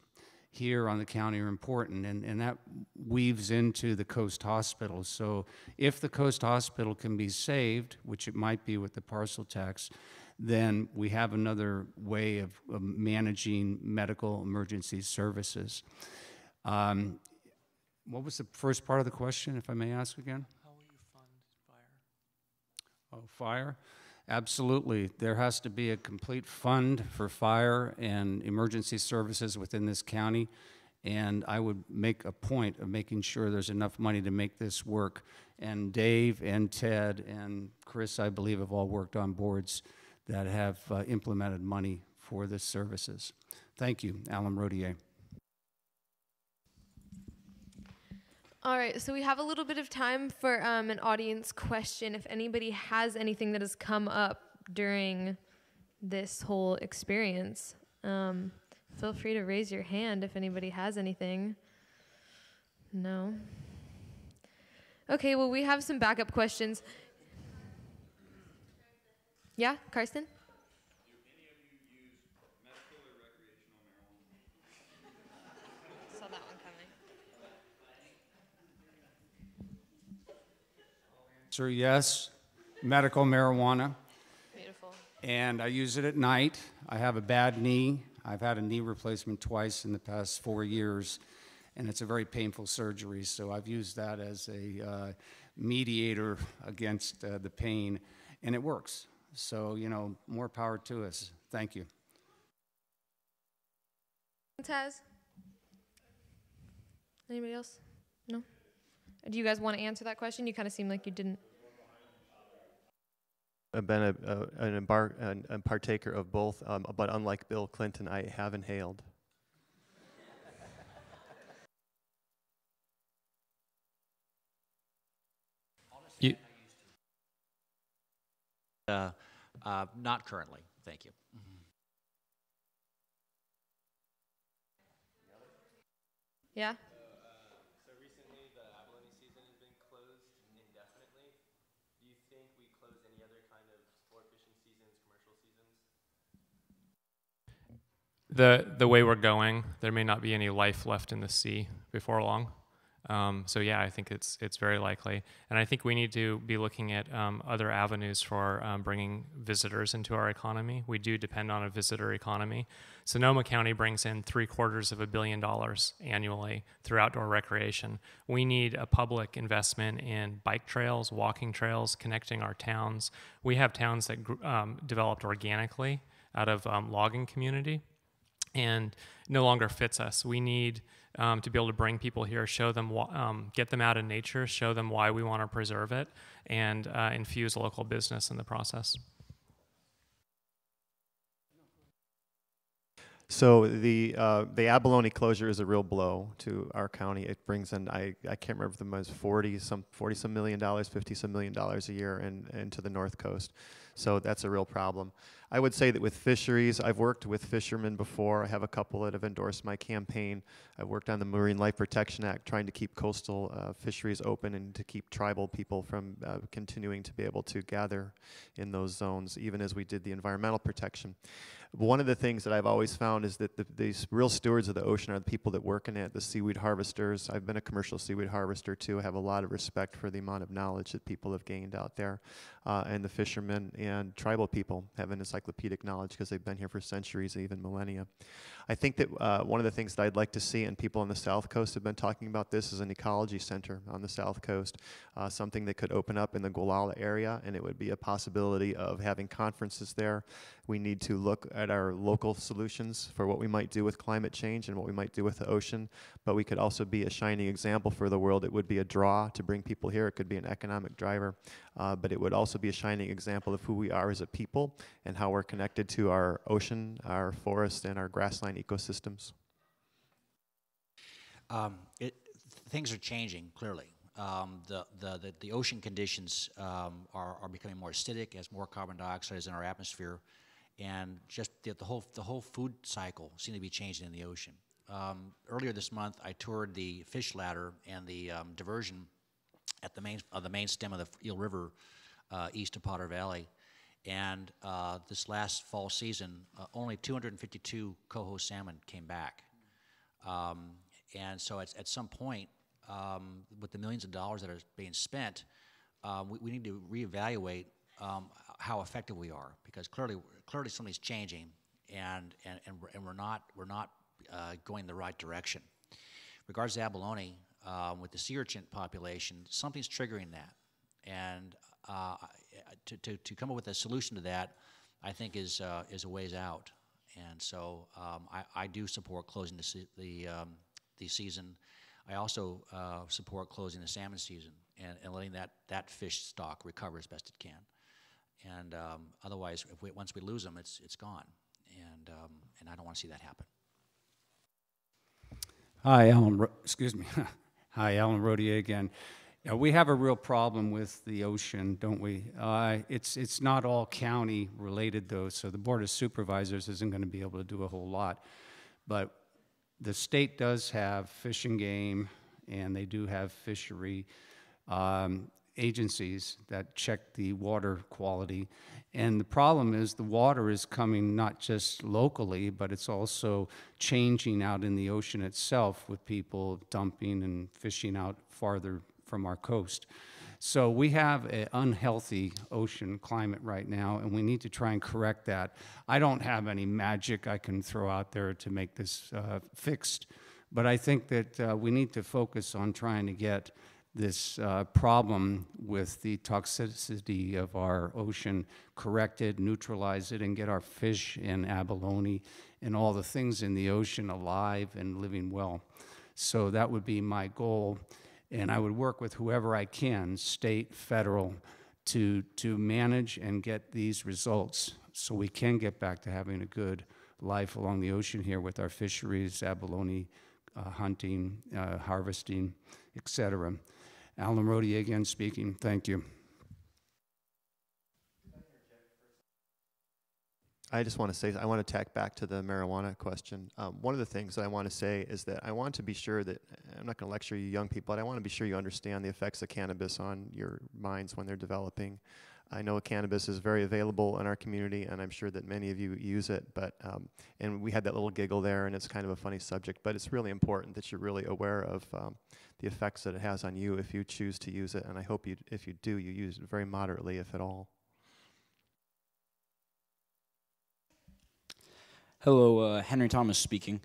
Speaker 3: here on the county are important, and that weaves into the Coast Hospital. So if the Coast Hospital can be saved, which it might be with the parcel tax, then we have another way of managing medical emergency services. What was the first part of the question, if I may ask again?
Speaker 13: How will you fund fire?
Speaker 3: Oh, fire? Absolutely. There has to be a complete fund for fire and emergency services within this county, and I would make a point of making sure there's enough money to make this work. And Dave and Ted and Chris, I believe, have all worked on boards that have implemented money for this services. Thank you, Alan Rodier.
Speaker 1: All right, so we have a little bit of time for an audience question. If anybody has anything that has come up during this whole experience, feel free to raise your hand if anybody has anything. No? Okay, well, we have some backup questions. Yeah, Karsten?
Speaker 14: Do any of you use medical or recreational marijuana?
Speaker 1: Saw that one coming.
Speaker 3: Sir, yes, medical marijuana.
Speaker 1: Beautiful.
Speaker 3: And I use it at night. I have a bad knee. I've had a knee replacement twice in the past 4 years, and it's a very painful surgery, so I've used that as a mediator against the pain, and it works. So, you know, more power to us. Thank you.
Speaker 1: Taz? Anybody else? No? Do you guys want to answer that question? You kind of seem like you didn't.
Speaker 8: I've been a partaker of both, but unlike Bill Clinton, I have inhaled.
Speaker 5: Not currently, thank you.
Speaker 1: Yeah?
Speaker 15: So recently the abalone season has been closed indefinitely. Do you think we close any other kind of sport fishing seasons, commercial seasons?
Speaker 4: The way we're going, there may not be any life left in the sea before long. So yeah, I think it's very likely, and I think we need to be looking at other avenues for bringing visitors into our economy. We do depend on a visitor economy. Sonoma County brings in $750 million annually through outdoor recreation. We need a public investment in bike trails, walking trails, connecting our towns. We have towns that developed organically out of logging community, and no longer fits us. We need to be able to bring people here, show them, get them out in nature, show them why we want to preserve it, and infuse local business in the process.
Speaker 8: So the abalone closure is a real blow to our county. It brings in, I can't remember if it was 40 some million dollars, $50 some million a year into the North Coast. So that's a real problem. I would say that with fisheries, I've worked with fishermen before. I have a couple that have endorsed my campaign. I've worked on the Marine Life Protection Act, trying to keep coastal fisheries open and to keep tribal people from continuing to be able to gather in those zones, even as we did the environmental protection. One of the things that I've always found is that these real stewards of the ocean are the people that work in it, the seaweed harvesters. I've been a commercial seaweed harvester too. I have a lot of respect for the amount of knowledge that people have gained out there. And the fishermen and tribal people have an encyclopedic knowledge because they've been here for centuries, even millennia. I think that one of the things that I'd like to see, and people on the South Coast have been talking about this, is an ecology center on the South Coast, something that could open up in the Gualala area, and it would be a possibility of having conferences there. We need to look at our local solutions for what we might do with climate change and what we might do with the ocean, but we could also be a shining example for the world. It would be a draw to bring people here. It could be an economic driver, but it would also be a shining example of who we are as a people and how we're connected to our ocean, our forest, and our grassland ecosystems.
Speaker 5: Things are changing, clearly. The ocean conditions are becoming more acidic as more carbon dioxide is in our atmosphere, and just the whole food cycle seems to be changing in the ocean. Earlier this month, I toured the fish ladder and the diversion at the main stem of the Eel River east of Potter Valley, and this last fall season, only 252 coho salmon came back. And so at some point, with the millions of dollars that are being spent, we need to reevaluate how effective we are, because clearly something's changing, and we're not going the right direction. Regards to abalone, with the sea urchin population, something's triggering that, and to come up with a solution to that, I think is a ways out. And so I do support closing the season. I also support closing the salmon season and letting that fish stock recover as best it can. And otherwise, once we lose them, it's gone. And I don't want to see that happen.
Speaker 3: Hi, excuse me. Hi, Alan Rodier again. We have a real problem with the ocean, don't we? It's not all county related though, so the Board of Supervisors isn't going to be able to do a whole lot. But the state does have Fish and Game, and they do have fishery agencies that check the water quality. And the problem is the water is coming not just locally, but it's also changing out in the ocean itself with people dumping and fishing out farther from our coast. So we have an unhealthy ocean climate right now, and we need to try and correct that. I don't have any magic I can throw out there to make this fixed, but I think that we need to focus on trying to get this problem with the toxicity of our ocean corrected, neutralize it, and get our fish and abalone and all the things in the ocean alive and living well. So that would be my goal. And I would work with whoever I can, state, federal, to manage and get these results so we can get back to having a good life along the ocean here with our fisheries, abalone, hunting, harvesting, etc. Alan Rodier again speaking. Thank you.
Speaker 8: I just want to say, I want to tack back to the marijuana question. One of the things that I want to say is that I want to be sure that, I'm not going to lecture you young people, but I want to be sure you understand the effects of cannabis on your minds when they're developing. I know cannabis is very available in our community, and I'm sure that many of you use it, but, and we had that little giggle there, and it's kind of a funny subject, but it's really important that you're really aware of the effects that it has on you if you choose to use it, and I hope you, if you do, you use it very moderately, if at all.
Speaker 16: Hello, Henry Thomas speaking.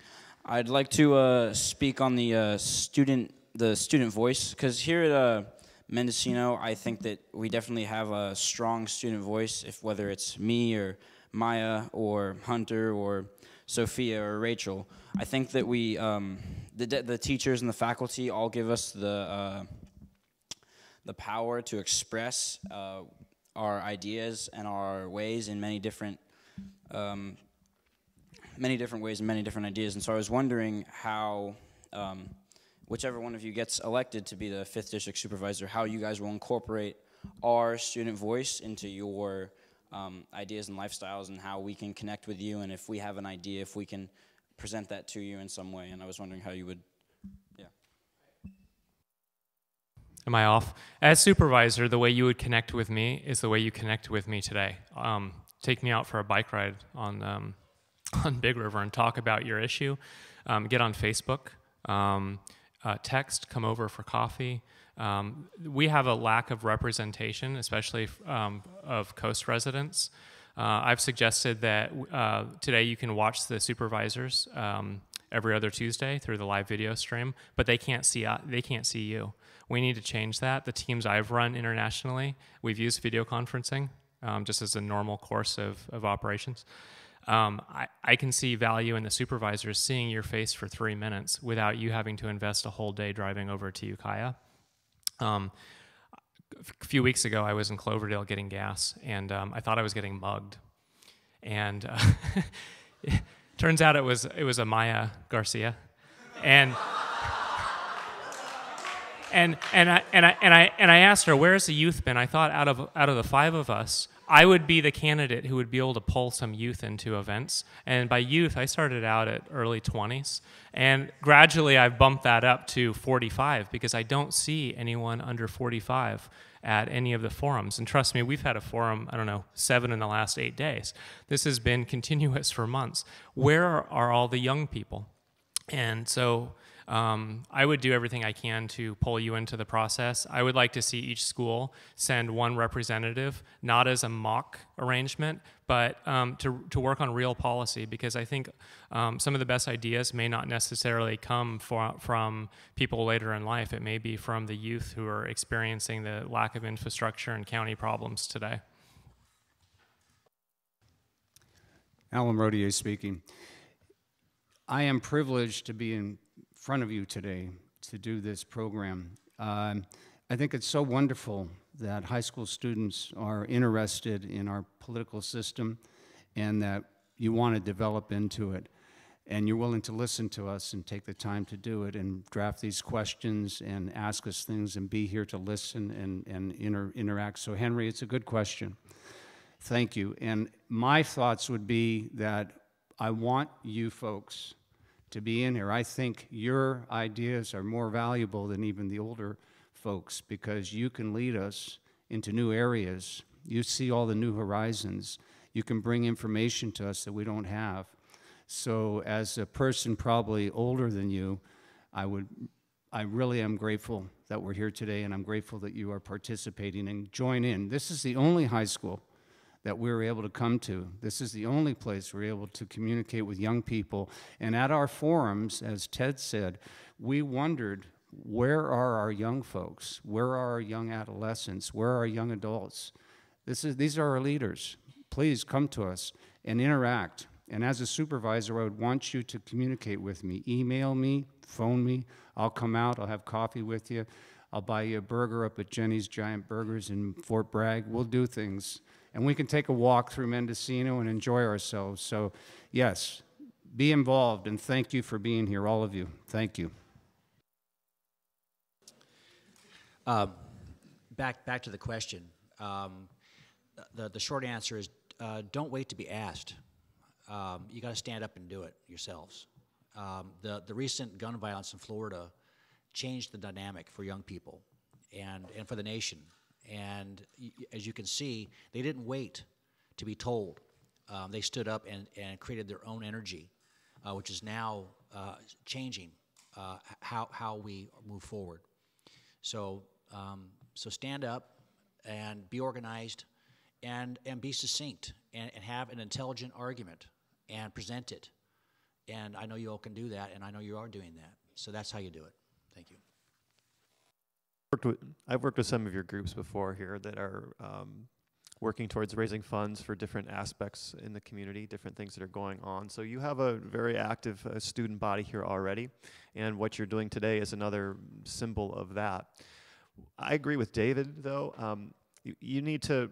Speaker 16: I'd like to speak on the student voice, because here at Mendocino, I think that we definitely have a strong student voice, whether it's me or Maya or Hunter or Sophia or Rachel. I think that we, the teachers and the faculty all give us the power to express our ideas and our ways in many different ways and many different ideas. And so I was wondering how, whichever one of you gets elected to be the 5th District Supervisor, how you guys will incorporate our student voice into your ideas and lifestyles, and how we can connect with you, and if we have an idea, if we can present that to you in some way. And I was wondering how you would, yeah.
Speaker 4: Am I off? As supervisor, the way you would connect with me is the way you connect with me today. Take me out for a bike ride on Big River and talk about your issue. Get on Facebook, text, come over for coffee. We have a lack of representation, especially of coast residents. I've suggested that today you can watch the supervisors every other Tuesday through the live video stream, but they can't see you. We need to change that. The teams I've run internationally, we've used video conferencing just as a normal course of operations. I can see value in the supervisors seeing your face for 3 minutes without you having to invest a whole day driving over to Ukiah. A few weeks ago, I was in Cloverdale getting gas, and I thought I was getting mugged. And turns out it was a Maya Garcia, and I asked her, "Where's the youth been?" I thought out of the 5 of us, I would be the candidate who would be able to pull some youth into events. And by youth, I started out at early 20s. And gradually, I've bumped that up to 45 because I don't see anyone under 45 at any of the forums. And trust me, we've had a forum, 7 in the last 8 days. This has been continuous for months. Where are all the young people? And so I would do everything I can to pull you into the process. I would like to see each school send one representative, not as a mock arrangement, but to work on real policy, because I think some of the best ideas may not necessarily come from people later in life. It may be from the youth who are experiencing the lack of infrastructure and county problems today.
Speaker 3: Alan Rodier speaking. I am privileged to be in front of you today to do this program. I think it's so wonderful that high school students are interested in our political system and that you want to develop into it. And you're willing to listen to us and take the time to do it and draft these questions and ask us things and be here to listen and interact. So Henry, it's a good question. Thank you. And my thoughts would be that I want you folks to be in here. I think your ideas are more valuable than even the older folks because you can lead us into new areas. You see all the new horizons. You can bring information to us that we don't have. So as a person probably older than you, I really am grateful that we're here today, and I'm grateful that you are participating and join in. This is the only high school that we were able to come to. This is the only place we're able to communicate with young people. And at our forums, as Ted said, we wondered, where are our young folks? Where are our young adolescents? Where are our young adults? These are our leaders. Please come to us and interact. And as a supervisor, I would want you to communicate with me. Email me, phone me. I'll come out, I'll have coffee with you. I'll buy you a burger up at Jenny's Giant Burgers in Fort Bragg. We'll do things. And we can take a walk through Mendocino and enjoy ourselves. So, yes, be involved, and thank you for being here, all of you. Thank you.
Speaker 5: Back to the question. The short answer is don't wait to be asked. You got to stand up and do it yourselves. The recent gun violence in Florida changed the dynamic for young people and for the nation. And as you can see, they didn't wait to be told. They stood up and created their own energy, which is now changing how we move forward. So stand up and be organized and be succinct and have an intelligent argument and present it. And I know you all can do that, and I know you are doing that. So that's how you do it. Thank you.
Speaker 8: I've worked with some of your groups before here that are working towards raising funds for different aspects in the community, different things that are going on. So you have a very active student body here already, and what you're doing today is another symbol of that. I agree with David, though. You need to,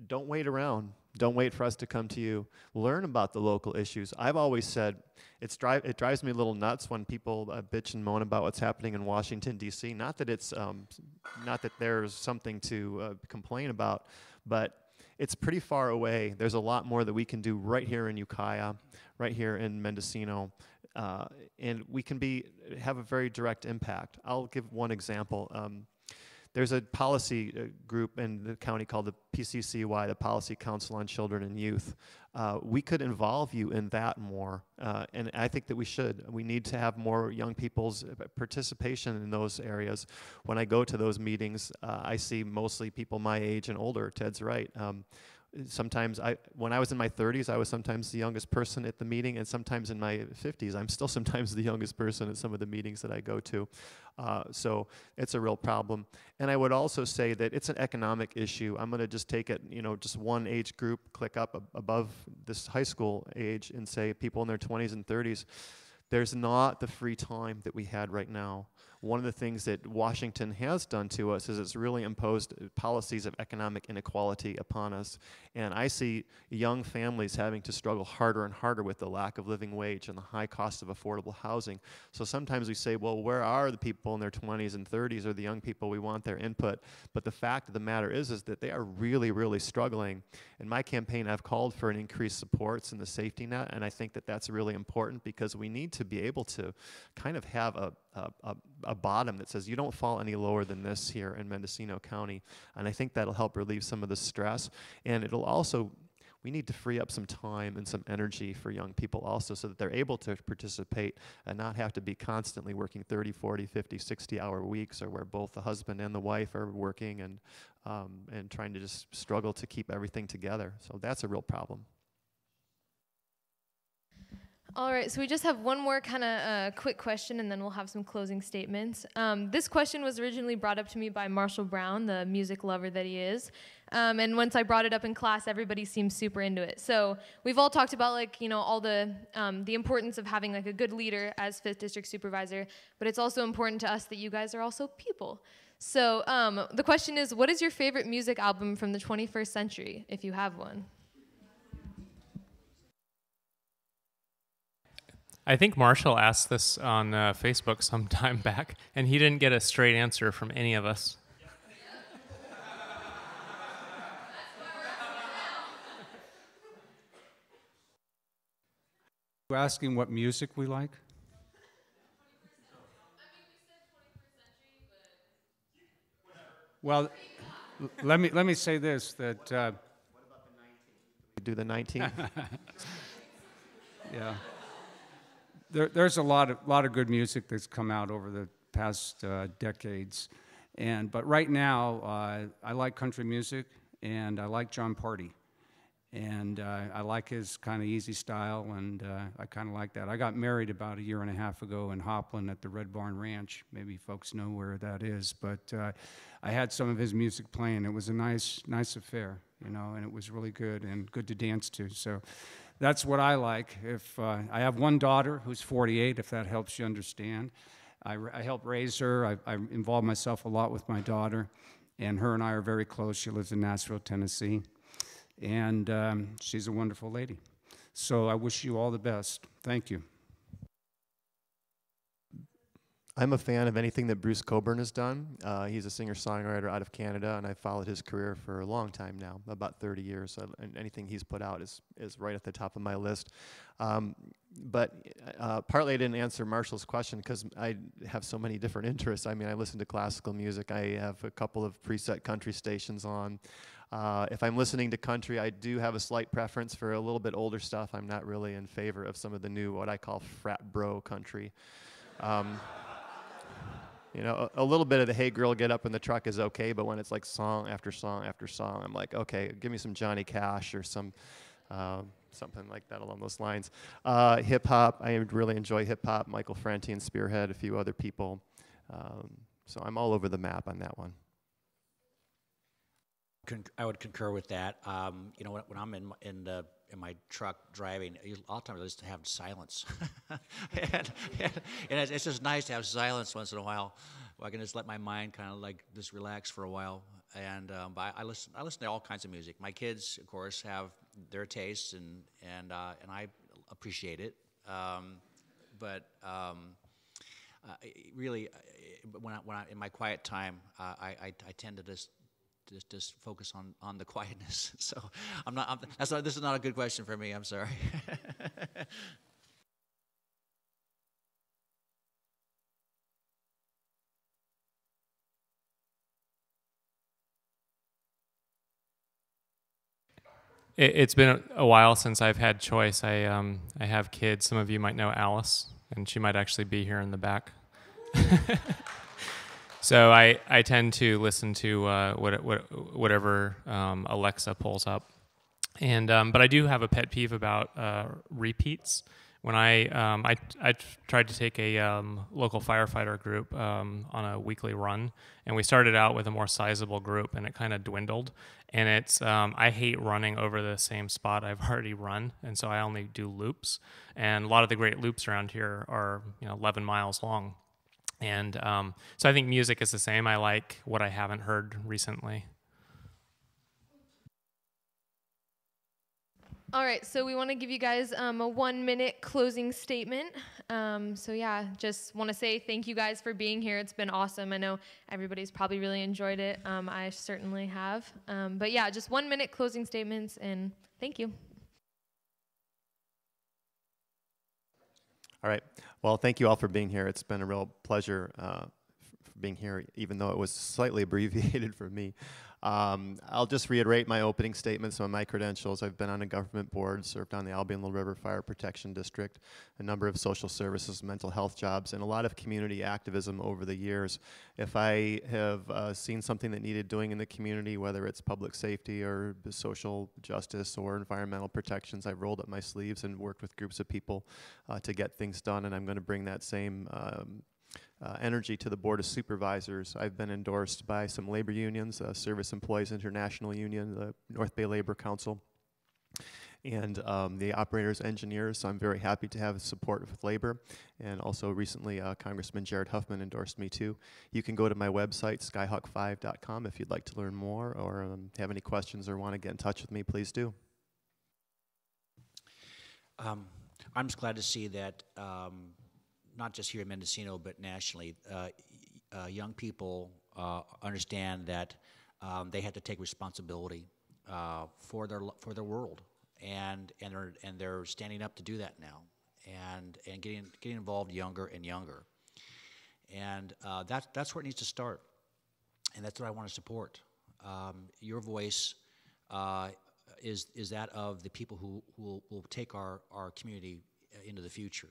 Speaker 8: don't wait around. Don't wait for us to come to you. Learn about the local issues. I've always said it drives me a little nuts when people bitch and moan about what's happening in Washington, D.C. Not that it's not that there's something to complain about, but it's pretty far away. There's a lot more that we can do right here in Ukiah, right here in Mendocino, and we can have a very direct impact. I'll give one example. There's a policy group in the county called the PCCY, the Policy Council on Children and Youth. We could involve you in that more, and I think that we should. We need to have more young people's participation in those areas. When I go to those meetings, I see mostly people my age and older. Ted's right. Sometimes, when I was in my 30s, I was sometimes the youngest person at the meeting, and sometimes in my 50s, I'm still sometimes the youngest person at some of the meetings that I go to. So it's a real problem. And I would also say that it's an economic issue. I'm going to just take it, just one age group, click up above this high school age and say people in their 20s and 30s. There's not the free time that we had right now. One of the things that Washington has done to us is it's really imposed policies of economic inequality upon us. And I see young families having to struggle harder and harder with the lack of living wage and the high cost of affordable housing. So sometimes we say, well, where are the people in their 20s and 30s or the young people? We want their input. But the fact of the matter is that they are really, really struggling. In my campaign, I've called for an increased supports in the safety net, and I think that that's really important because we need to be able to kind of have a bottom that says you don't fall any lower than this here in Mendocino County, and I think that'll help relieve some of the stress, and it'll also, we need to free up some time and some energy for young people also so that they're able to participate and not have to be constantly working 30, 40, 50, 60-hour weeks, or where both the husband and the wife are working and trying to just struggle to keep everything together. So that's a real problem.
Speaker 1: All right, so we just have one more kind of quick question, and then we'll have some closing statements. This question was originally brought up to me by Marshall Brown, the music lover that he is. And once I brought it up in class, everybody seemed super into it. So we've all talked about, like, you know, all the importance of having like a good leader as 5th District Supervisor, but it's also important to us that you guys are also people. So the question is, what is your favorite music album from the 21st century, if you have one?
Speaker 4: I think Marshall asked this on Facebook some time back, and he didn't get a straight answer from any of us.
Speaker 3: You asking what music we like? Well, let me say this, that
Speaker 8: what about the 19th? We do the 19th?
Speaker 3: Yeah. There's a lot of good music that's come out over the past decades, but right now I like country music and I like John Party, and I like his kind of easy style, and I kind of like that. I got married about 1.5 years ago in Hopland at the Red Barn Ranch. Maybe folks know where that is, but I had some of his music playing. It was a nice affair, you know, and it was really good and good to dance to. So. That's what I like. If I have one daughter who's 48, if that helps you understand. I help raise her. I involve myself a lot with my daughter, and her and I are very close. She lives in Nashville, Tennessee, and she's a wonderful lady. So I wish you all the best. Thank you.
Speaker 8: I'm a fan of anything that Bruce Cockburn has done. He's a singer-songwriter out of Canada, and I've followed his career for a long time now, about 30 years. And anything he's put out is right at the top of my list. But partly I didn't answer Marshall's question because I have so many different interests. I mean, I listen to classical music. I have a couple of preset country stations on. If I'm listening to country, I do have a slight preference for a little bit older stuff. I'm not really in favor of some of the new, what I call frat bro country. You know, a little bit of the Hey Girl Get Up in the Truck is okay, but when it's like song after song after song, I'm like, okay, give me some Johnny Cash or some something like that along those lines. Hip-hop, I really enjoy hip-hop. Michael Franti and Spearhead, a few other people. So I'm all over the map on that one.
Speaker 5: I would concur with that. You know, when I'm in my truck driving, a lot of times I just have silence, and it's just nice to have silence once in a while, where I can just let my mind kind of like just relax for a while. And but I listen to all kinds of music. My kids, of course, have their tastes, and I appreciate it. Really, when I in my quiet time, I tend to just focus on the quietness. So this is not a good question for me. I'm sorry.
Speaker 4: It's been a while since I've had choice. I have kids. Some of you might know Alice, and she might actually be here in the back. So I tend to listen to whatever Alexa pulls up, but I do have a pet peeve about repeats. When I tried to take a local firefighter group on a weekly run, and we started out with a more sizable group, and it kind of dwindled. And it's I hate running over the same spot I've already run, and so I only do loops. And a lot of the great loops around here are 11 miles long. And so I think music is the same. I like what I haven't heard recently.
Speaker 1: All right, so we want to give you guys a 1-minute closing statement. So yeah, just want to say thank you guys for being here. It's been awesome. I know everybody's probably really enjoyed it. I certainly have. But yeah, just 1-minute closing statements, and thank you.
Speaker 8: All right. Well, thank you all for being here. It's been a real pleasure for being here, even though it was slightly abbreviated for me. I'll just reiterate my opening statements on my credentials. I've been on a government board, served on the Albion Little River Fire Protection District, a number of social services, mental health jobs, and a lot of community activism over the years. If I have seen something that needed doing in the community, whether it's public safety or social justice or environmental protections, I've rolled up my sleeves and worked with groups of people to get things done, and I'm going to bring that same energy to the Board of Supervisors. I've been endorsed by some labor unions, Service Employees International Union, the North Bay Labor Council, and the operators, engineers. So I'm very happy to have support with labor. And also recently, Congressman Jared Huffman endorsed me too. You can go to my website, skyhawk5.com, if you'd like to learn more or have any questions or want to get in touch with me, please do.
Speaker 5: I'm just glad to see that not just here in Mendocino, but nationally, young people understand that they have to take responsibility for their world, and they're standing up to do that now, and getting involved younger and younger, and that's where it needs to start, and that's what I want to support. Your voice is that of the people who will take our community into the future.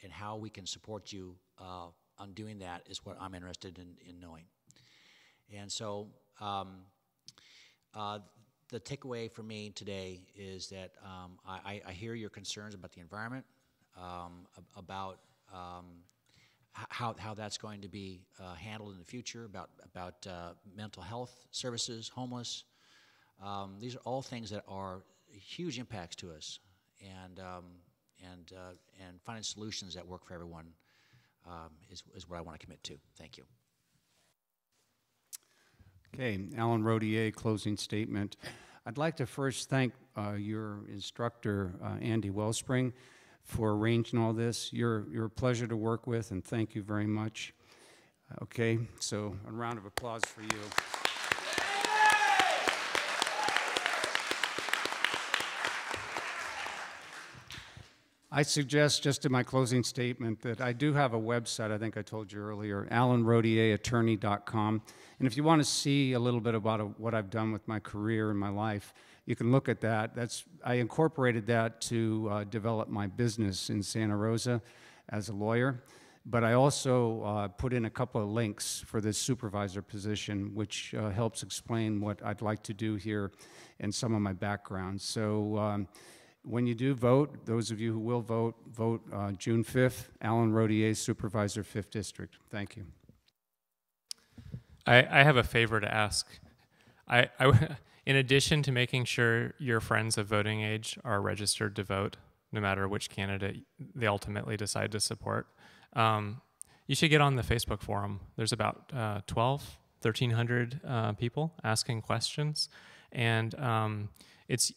Speaker 5: And how we can support you on doing that is what I'm interested in knowing. And so the takeaway for me today is that I hear your concerns about the environment, about how that's going to be handled in the future, about mental health services, homeless. These are all things that are huge impacts to us. And finding solutions that work for everyone is what I want to commit to. Thank you.
Speaker 3: Okay, Alan Rodier, closing statement. I'd like to first thank your instructor, Andy Wellspring, for arranging all this. You're a pleasure to work with, and thank you very much. Okay, so a round of applause for you. I suggest, just in my closing statement, that I do have a website, I think I told you earlier, alanrodierattorney.com. And if you want to see a little bit about what I've done with my career and my life, you can look at that. I incorporated that to develop my business in Santa Rosa as a lawyer. But I also put in a couple of links for this supervisor position, which helps explain what I'd like to do here and some of my background. So when you do vote, those of you who will vote, vote June 5th, Alan Rodier, Supervisor, 5th District. Thank you.
Speaker 4: I have a favor to ask. In addition to making sure your friends of voting age are registered to vote, no matter which candidate they ultimately decide to support, you should get on the Facebook forum. There's about 1,300 people asking questions, and it's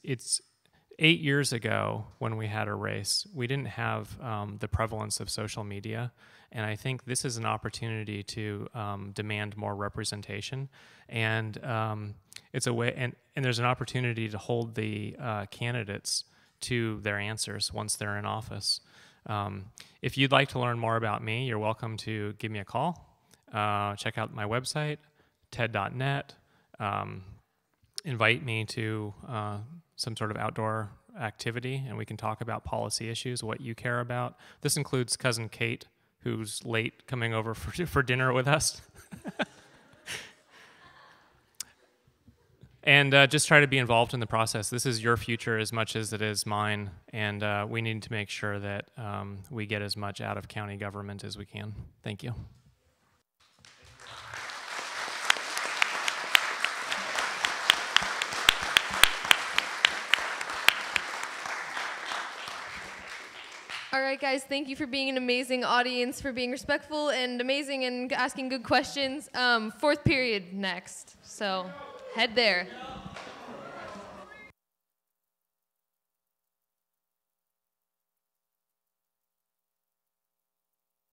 Speaker 4: 8 years ago when we had a race, we didn't have the prevalence of social media, and I think this is an opportunity to demand more representation, and it's a way, and there's an opportunity to hold the candidates to their answers once they're in office. If you'd like to learn more about me, you're welcome to give me a call. Check out my website, ted.net. Invite me to some sort of outdoor activity, and we can talk about policy issues, what you care about. This includes Cousin Kate, who's late coming over for dinner with us. And just try to be involved in the process. This is your future as much as it is mine, and we need to make sure that we get as much out of county government as we can. Thank you.
Speaker 1: All right, guys, thank you for being an amazing audience, for being respectful and amazing and asking good questions. Fourth period next, so head there.